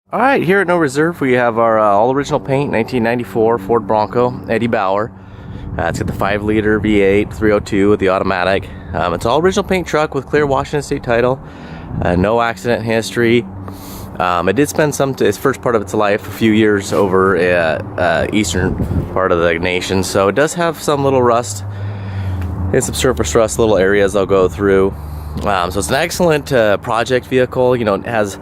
All right, here at No Reserve, we have our all original paint 1994 Ford Bronco, Eddie Bauer. It's got the 5-liter V8 302 with the automatic. It's all original paint truck with clear Washington State title. No accident history. It did spend its first part of its life, a few years over eastern part of the nation, so it does have some little rust and some surface rust little areas I'll go through. So it's an excellent project vehicle. You know, it has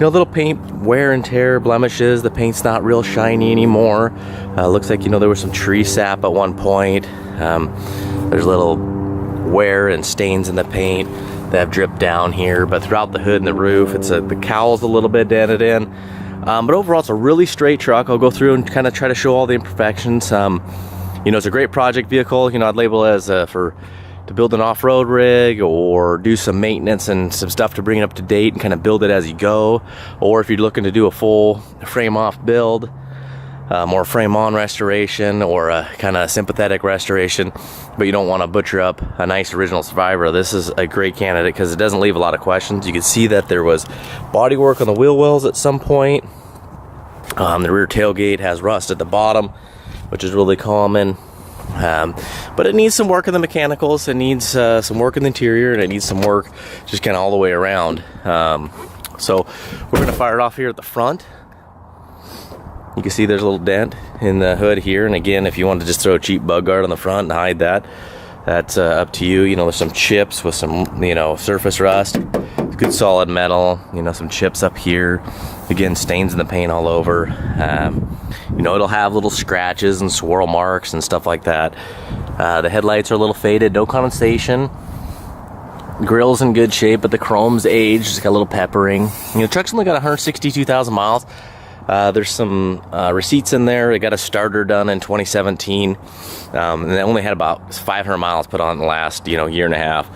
little paint wear and tear blemishes. The paint's not real shiny anymore. Looks like there was some tree sap at one point. There's little wear and stains in the paint that have dripped down here, but throughout the hood and the roof, the cowl's a little bit dented in. But overall, it's a really straight truck. I'll go through and kind of try to show all the imperfections. It's a great project vehicle. I'd label it as to build an off-road rig, or do some maintenance and some stuff to bring it up to date and kind of build it as you go. Or if you're looking to do a full frame-off build, more frame-on restoration, or a kind of sympathetic restoration, but you don't want to butcher up a nice original Survivor, this is a great candidate because it doesn't leave a lot of questions. You can see that there was bodywork on the wheel wells at some point. The rear tailgate has rust at the bottom, which is really common. But it needs some work in the mechanicals, it needs some work in the interior, and it needs some work just kind of all the way around. So we're going to fire it off here at the front. You can see there's a little dent in the hood here, and again, if you want to just throw a cheap bug guard on the front and hide that, that's up to you. There's some chips with some surface rust, good solid metal, some chips up here, again, stains in the paint all over. It'll have little scratches and swirl marks and stuff like that. The headlights are a little faded, no condensation. Grill's in good shape, but the chrome's aged, just got a little peppering. The truck's only got 162,000 miles. There's some receipts in there. It got a starter done in 2017, and they only had about 500 miles put on in the last year and a half.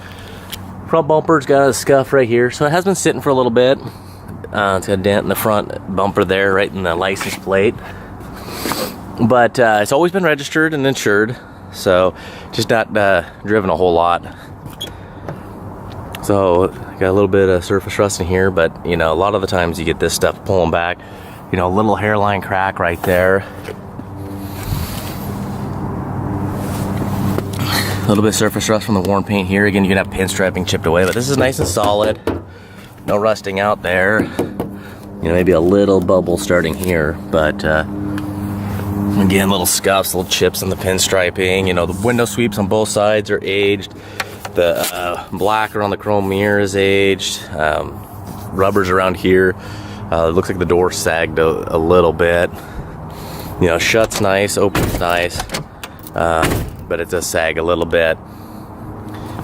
Front bumper's got a scuff right here, so it has been sitting for a little bit. It's got a dent in the front bumper there, right in the license plate. But it's always been registered and insured, so just not driven a whole lot. So got a little bit of surface rust in here, but a lot of the times you get this stuff pulling back. A little hairline crack right there. A little bit of surface rust from the worn paint here. Again, you can have pinstriping chipped away, but this is nice and solid. No rusting out there. Maybe a little bubble starting here, but again, little scuffs, little chips in the pinstriping. The window sweeps on both sides are aged. The black around the chrome mirror is aged. Rubbers around here. It looks like the door sagged a little bit. Shuts nice, opens nice, but it does sag a little bit.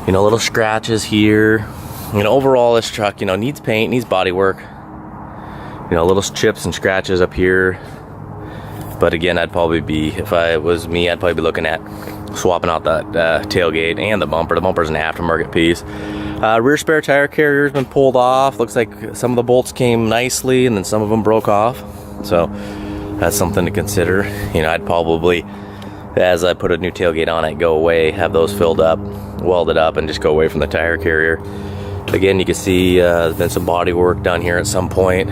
Little scratches here. Overall, this truck, needs paint, needs body work. Little chips and scratches up here. But again, if I was me, I'd probably be looking at swapping out that tailgate and the bumper. The bumper's an aftermarket piece. Rear spare tire carrier's been pulled off. Looks like some of the bolts came nicely, and then some of them broke off. So that's something to consider. I'd probably, as I put a new tailgate on it, go away, have those filled up, welded up, and just go away from the tire carrier. Again, you can see there's been some body work done here at some point.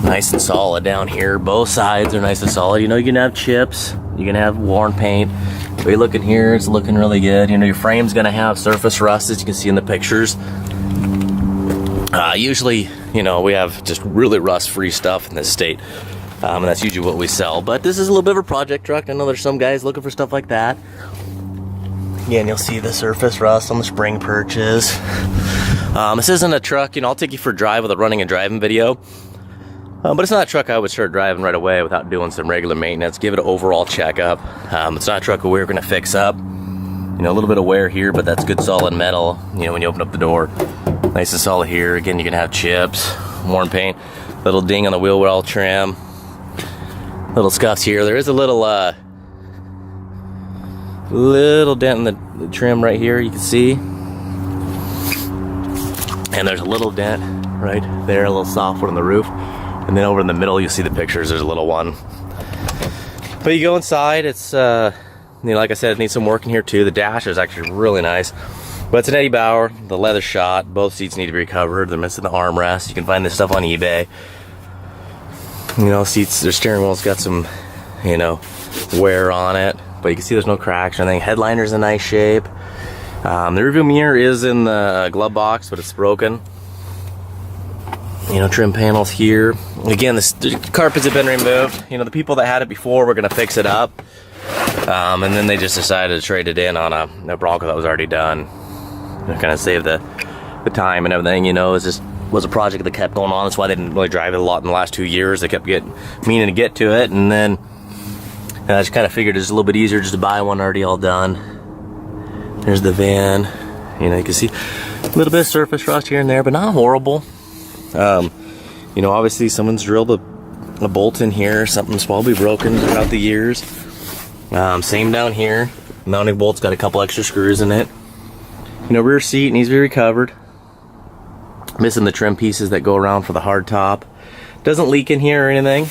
Nice and solid down here. Both sides are nice and solid. You can have chips, you can have worn paint. But you look in here, it's looking really good. Your frame's gonna have surface rust, as you can see in the pictures. Usually, we have just really rust-free stuff in this state, and that's usually what we sell. But this is a little bit of a project truck. I know there's some guys looking for stuff like that. Again, you'll see the surface rust on the spring perches. This isn't a truck, I'll take you for a drive with a running and driving video. But it's not a truck I would start driving right away without doing some regular maintenance. Give it an overall checkup. It's not a truck we're going to fix up. A little bit of wear here, but that's good solid metal. When you open up the door, nice and solid here. Again, you can have chips, worn paint, little ding on the wheel well trim, little scuffs here. There is a little dent in the trim right here, you can see. And there's a little dent right there, a little soft one on the roof. And then over in the middle, you'll see the pictures, there's a little one. But you go inside, it's, like I said, it needs some work in here too. The dash is actually really nice. But it's an Eddie Bauer, the leather shot. Both seats need to be recovered. They're missing the armrest. You can find this stuff on eBay. You know, seats, their steering wheel's got some, you know, wear on it, but you can see there's no cracks or anything. Headliner's in nice shape. The rearview mirror is in the glove box, but it's broken. You know, trim panels here. Again, the carpets have been removed. You know, the people that had it before were gonna fix it up. And then they just decided to trade it in on a Bronco that was already done. Kind of save the time and everything, you know. It just was a project that kept going on. That's why they didn't really drive it a lot in the last 2 years. They kept meaning to get to it, and then I just kind of figured it's a little bit easier just to buy one already all done. There's the van. You know, you can see a little bit of surface rust here and there, but not horrible. You know, obviously someone's drilled a bolt in here. Something's probably broken throughout the years. Same down here. Mounting bolt's got a couple extra screws in it. You know, rear seat needs to be recovered. Missing the trim pieces that go around for the hard top. Doesn't leak in here or anything.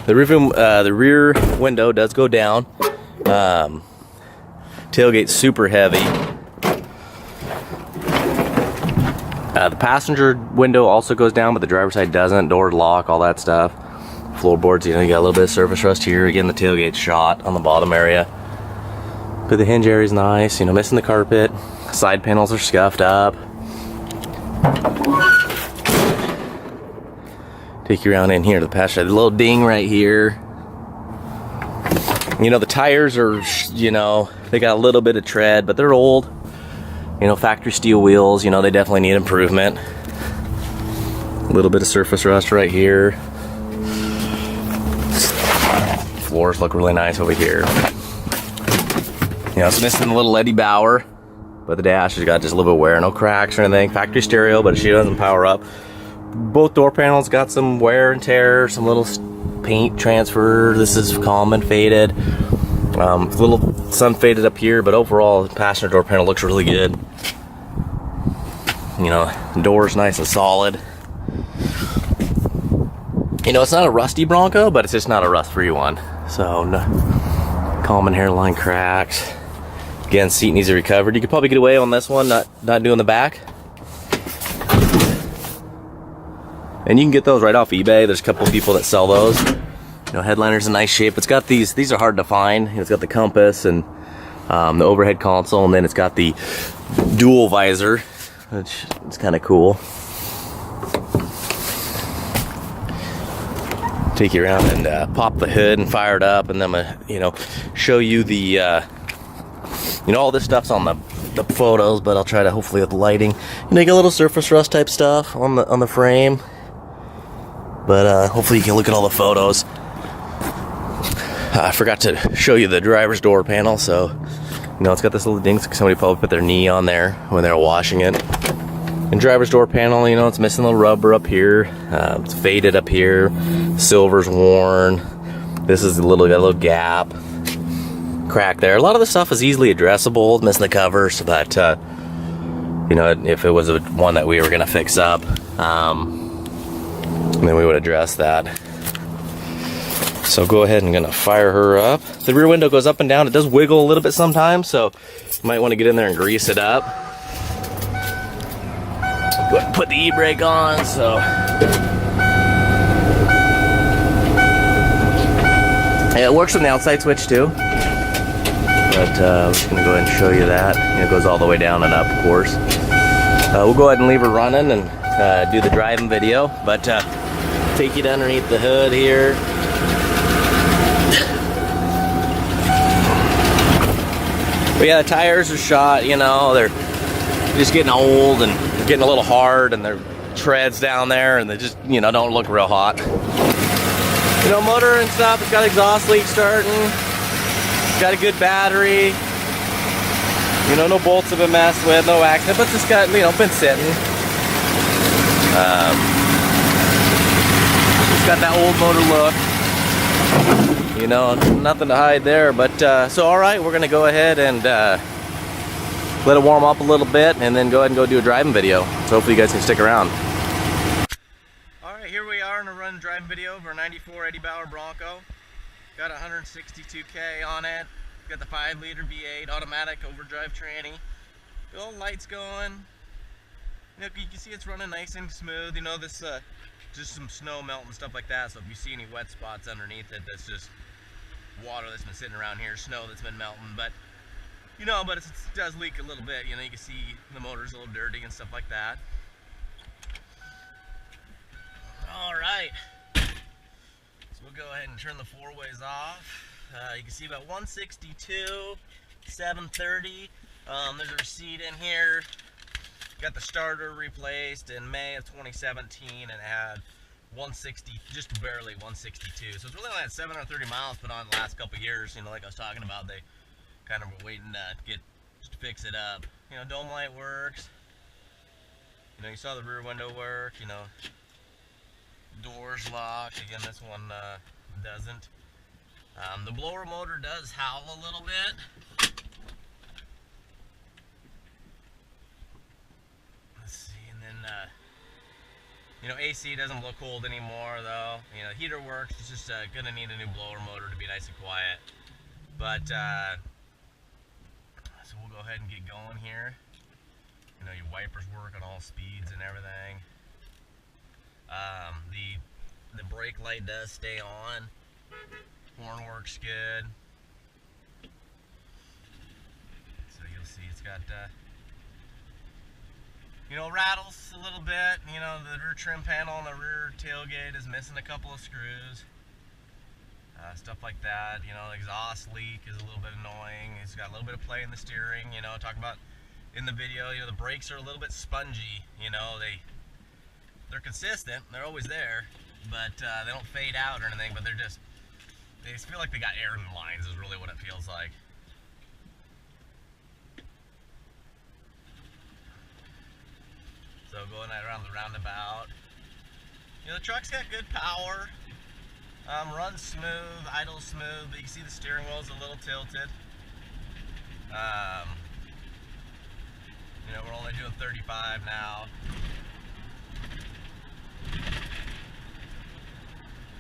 The rear window does go down. Tailgate's super heavy. The passenger window also goes down, but the driver's side doesn't. Door lock, all that stuff. Floorboards, you know, you got a little bit of surface rust here. Again, the tailgate's shot on the bottom area. But the hinge area's nice, you know, missing the carpet. Side panels are scuffed up. Take you around in here to the passenger side. The little ding right here. You know, the tires are, you know, they got a little bit of tread, but they're old. You know, factory steel wheels, you know, they definitely need improvement. A little bit of surface rust right here. Floors look really nice over here. You know, it's missing a little Eddie Bauer, but the dash has got just a little bit of wear. No cracks or anything. Factory stereo, but she doesn't power up. Both door panels got some wear and tear, some little paint transfer. This is common faded. A little sun faded up here, but overall the passenger door panel looks really good. You know, the door's nice and solid. You know, it's not a rusty Bronco, but it's just not a rust-free one. So, no, common hairline cracks. Again, seat needs to be recovered. You could probably get away on this one, not doing the back. And you can get those right off eBay. There's a couple of people that sell those. You know, headliner's in nice shape. It's got these are hard to find. It's got the compass and the overhead console, and then it's got the dual visor, which is kind of cool. Take you around and pop the hood and fire it up, and then you know, show you the you know, all this stuff's on the photos, but I'll try to hopefully with the lighting. You know, you got a little surface rust type stuff on the frame, but hopefully you can look at all the photos. I forgot to show you the driver's door panel, so you know, it's got this little ding. Somebody probably put their knee on there when they were washing it. And driver's door panel, you know, it's missing a little rubber up here. It's faded up here. Silver's worn. This is got a little gap, crack there. A lot of the stuff is easily addressable. Missing the covers, but you know, if it was one that we were gonna fix up, then we would address that. So go ahead and gonna fire her up. The rear window goes up and down. It does wiggle a little bit sometimes, so you might want to get in there and grease it up. Go ahead and put the e-brake on. So yeah, it works from the outside switch too. But I'm just gonna go ahead and show you that. You know, it goes all the way down and up, of course. We'll go ahead and leave her running and do the driving video. But take you underneath the hood here. But yeah, the tires are shot, you know, they're just getting old and getting a little hard, and their treads down there, and they just, you know, don't look real hot. You know, motor and stuff, it's got exhaust leak starting, it's got a good battery, you know, no bolts have been messed with, no accident, but it's got, you know, been sitting. It's got that old motor look. You know, nothing to hide there, but so all right, we're gonna go ahead and let it warm up a little bit, and then go ahead and go do a driving video. So hopefully you guys can stick around. All right, here we are in a run driving video of our '94 Eddie Bauer Bronco. Got 162K on it. Got the 5-liter V8 automatic overdrive tranny. The old lights going. You know, you can see it's running nice and smooth. You know, this just some snow melting, stuff like that. So if you see any wet spots underneath it, that's just water that's been sitting around here, snow that's been melting. But you know, but it does leak a little bit. You know, you can see the motor's a little dirty and stuff like that. All right. So we'll go ahead and turn the 4-ways off. You can see about 162, 730. There's a receipt in here. Got the starter replaced in May of 2017 and it had 160, just barely 162. So it's really only had 730 miles put on the last couple years. You know, like I was talking about, they kind of were waiting to fix it up. You know, dome light works. You know, you saw the rear window work. You know, doors locked. Again, this one doesn't. The blower motor does howl a little bit. Let's see, and then you know, AC doesn't look cold anymore though. You know, heater works. It's just gonna need a new blower motor to be nice and quiet. But so we'll go ahead and get going here. You know, your wipers work on all speeds and everything. The brake light does stay on. Horn works good. So you'll see it's got, you know, rattles a little bit. You know, the rear trim panel on the rear tailgate is missing a couple of screws. Stuff like that. You know, the exhaust leak is a little bit annoying. It's got a little bit of play in the steering. You know, talking about in the video, you know, the brakes are a little bit spongy. You know, they're consistent. They're always there, but they don't fade out or anything. But they just feel like they got air in the lines. Is really what it feels like. So going around the roundabout. You know, the truck's got good power. Runs smooth, idles smooth, but you can see the steering wheel's a little tilted. You know, we're only doing 35 now.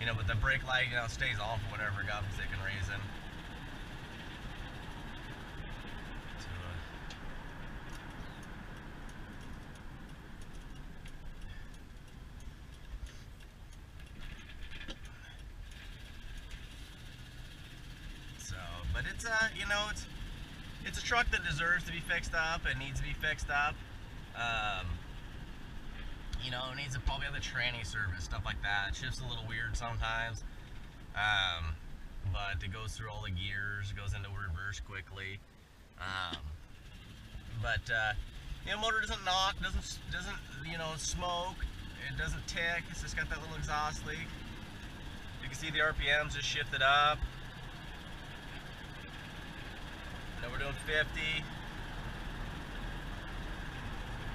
You know, but the brake light, you know, stays on for whatever godforsaken reason. But it's you know, it's a truck that deserves to be fixed up. It needs to be fixed up. You know, it needs to probably have the tranny service, stuff like that. It shifts a little weird sometimes, but it goes through all the gears, goes into reverse quickly. You know, motor doesn't knock, doesn't you know, smoke. It doesn't tick. It's just got that little exhaust leak. You can see the RPMs just shifted up. Now we're doing 50.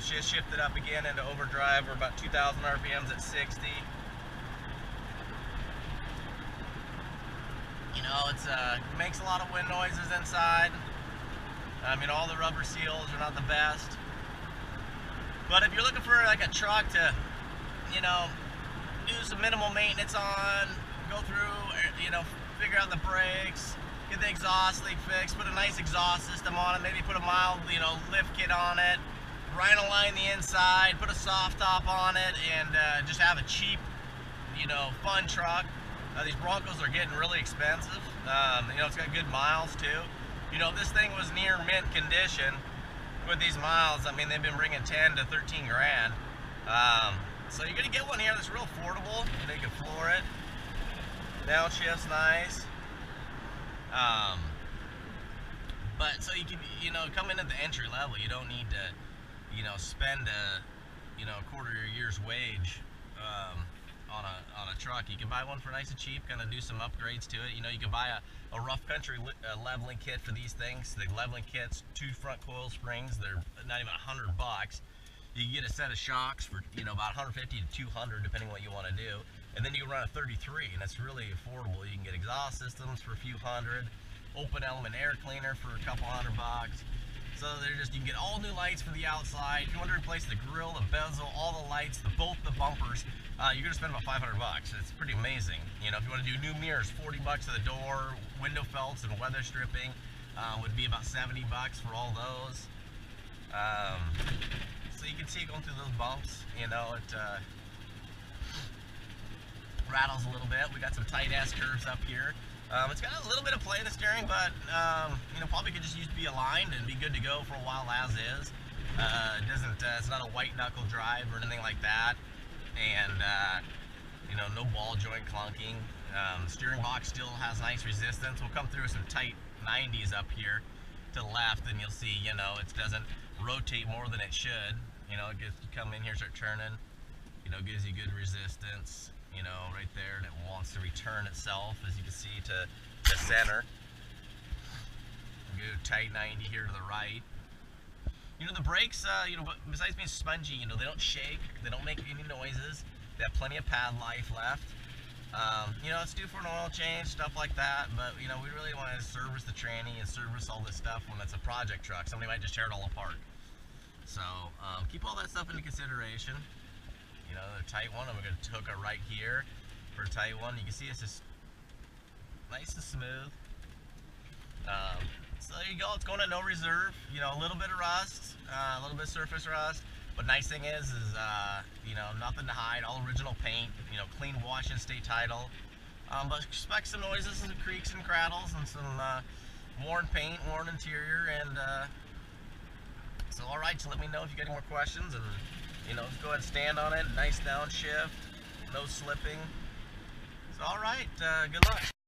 Just shifted up again into overdrive. We're about 2,000 RPMs at 60. You know, it makes a lot of wind noises inside. I mean, all the rubber seals are not the best. But if you're looking for like a truck to, you know, do some minimal maintenance on, go through, you know, figure out the brakes, get the exhaust leak fixed, put a nice exhaust system on it, maybe put a mild, you know, lift kit on it, rhino line the inside, put a soft top on it, and just have a cheap, you know, fun truck. These Broncos are getting really expensive. You know, it's got good miles too. You know, this thing was near mint condition with these miles. I mean, they've been bringing 10 to 13 grand. So you're gonna get one here that's real affordable. You know, you can floor it. Downshift's nice. But so you can, you know, come in at the entry level. You don't need to, you know, spend you know, a quarter of your year's wage on a truck. You can buy one for nice and cheap, kind of do some upgrades to it. You know, you can buy a rough country leveling kit for these things. The leveling kit's 2 front coil springs. They're not even $100. You can get a set of shocks for, you know, about 150 to 200 depending what you want to do. And then you can run a 33, and that's really affordable. You can get exhaust systems for a few hundred, open element air cleaner for a couple $100. So they're just, you can get all new lights for the outside. If you want to replace the grill, the bezel, all the lights, both the bumpers, you're gonna spend about $500. It's pretty amazing. You know, if you want to do new mirrors, $40 to the door, window felts and weather stripping, would be about 70 bucks for all those. So you can see it going through those bumps, you know, it rattles a little bit. We got some tight ass curves up here. It's got a little bit of play in the steering, but you know, probably could just use to be aligned and be good to go for a while as is. It doesn't, it's not a white knuckle drive or anything like that, and you know, no ball joint clunking. The steering box still has nice resistance. We'll come through some tight 90s up here to the left, and you'll see, you know, it doesn't rotate more than it should. You know, it gets, you come in here, start turning, you know, gives you good resistance, you know, right there, and it wants to return itself, as you can see, to the center. Go tight 90 here to the right. You know, the brakes, you know, besides being spongy, you know, they don't shake, they don't make any noises, they have plenty of pad life left. You know, it's due for an oil change, stuff like that, but, you know, we really want to service the tranny and service all this stuff when it's a project truck. Somebody might just tear it all apart. So, keep all that stuff into consideration. You know, the tight one, I'm going to hook it right here for a tight one. You can see it's just nice and smooth. So there you go, it's going at no reserve. You know, a little bit of rust, a little bit of surface rust. But nice thing is you know, nothing to hide, all original paint, you know, clean Washington State title. But expect some noises, some creaks and crackles, and some worn paint, worn interior, and so all right, so let me know if you got any more questions, and you know, go ahead and stand on it, nice downshift, no slipping. So all right, good luck.